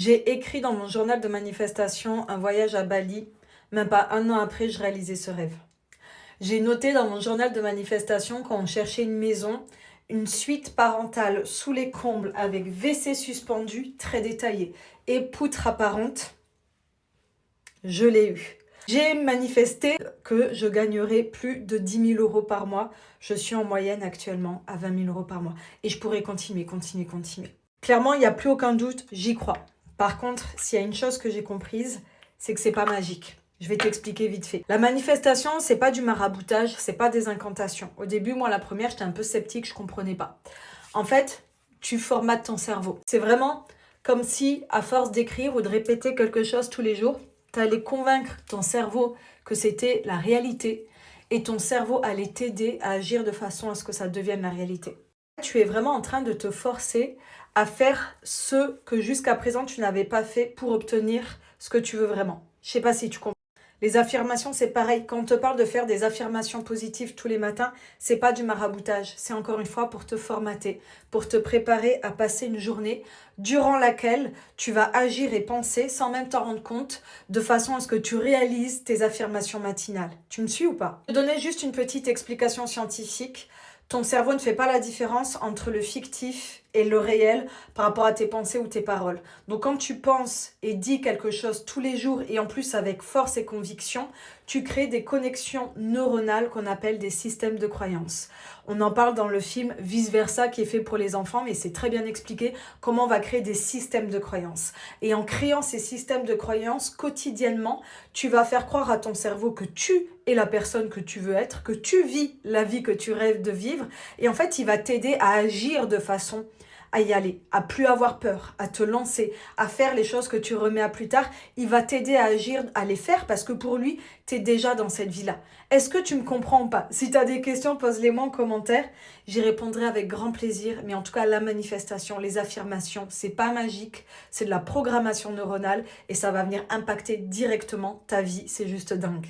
J'ai écrit dans mon journal de manifestation un voyage à Bali. Même pas un an après, je réalisais ce rêve. J'ai noté dans mon journal de manifestation quand on cherchait une maison, une suite parentale sous les combles avec WC suspendu, très détaillé, et poutre apparente. Je l'ai eu. J'ai manifesté que je gagnerais plus de 10 000 euros par mois. Je suis en moyenne actuellement à 20 000 euros par mois. Et je pourrais continuer. Clairement, il n'y a plus aucun doute, j'y crois. Par contre, s'il y a une chose que j'ai comprise, c'est que c'est pas magique. Je vais t'expliquer vite fait. La manifestation, c'est pas du maraboutage, c'est pas des incantations. Au début, moi, la première, j'étais un peu sceptique, je comprenais pas. En fait, tu formates ton cerveau. C'est vraiment comme si, à force d'écrire ou de répéter quelque chose tous les jours, tu allais convaincre ton cerveau que c'était la réalité et ton cerveau allait t'aider à agir de façon à ce que ça devienne la réalité. Tu es vraiment en train de te forcer à faire ce que jusqu'à présent tu n'avais pas fait pour obtenir ce que tu veux vraiment. Je sais pas si tu comprends. Les affirmations, c'est pareil. Quand on te parle de faire des affirmations positives tous les matins, c'est pas du maraboutage. C'est encore une fois pour te formater, pour te préparer à passer une journée durant laquelle tu vas agir et penser sans même t'en rendre compte, de façon à ce que tu réalises tes affirmations matinales. Tu me suis ou pas? Je vais te donner juste une petite explication scientifique. Ton cerveau ne fait pas la différence entre le fictif et le réel par rapport à tes pensées ou tes paroles. Donc quand tu penses et dis quelque chose tous les jours et en plus avec force et conviction, tu crées des connexions neuronales qu'on appelle des systèmes de croyances. On en parle dans le film Vice Versa qui est fait pour les enfants, mais c'est très bien expliqué comment on va créer des systèmes de croyances. Et en créant ces systèmes de croyances quotidiennement, tu vas faire croire à ton cerveau que tu es la personne que tu veux être, que tu vis la vie que tu rêves de vivre. Et en fait, il va t'aider à agir de façon à y aller, à plus avoir peur, à te lancer, à faire les choses que tu remets à plus tard. Il va t'aider à agir, à les faire parce que pour lui, tu es déjà dans cette vie-là. Est-ce que tu me comprends ou pas? Si tu as des questions, pose-les-moi en commentaire. J'y répondrai avec grand plaisir. Mais en tout cas, la manifestation, les affirmations, c'est pas magique. C'est de la programmation neuronale et ça va venir impacter directement ta vie. C'est juste dingue.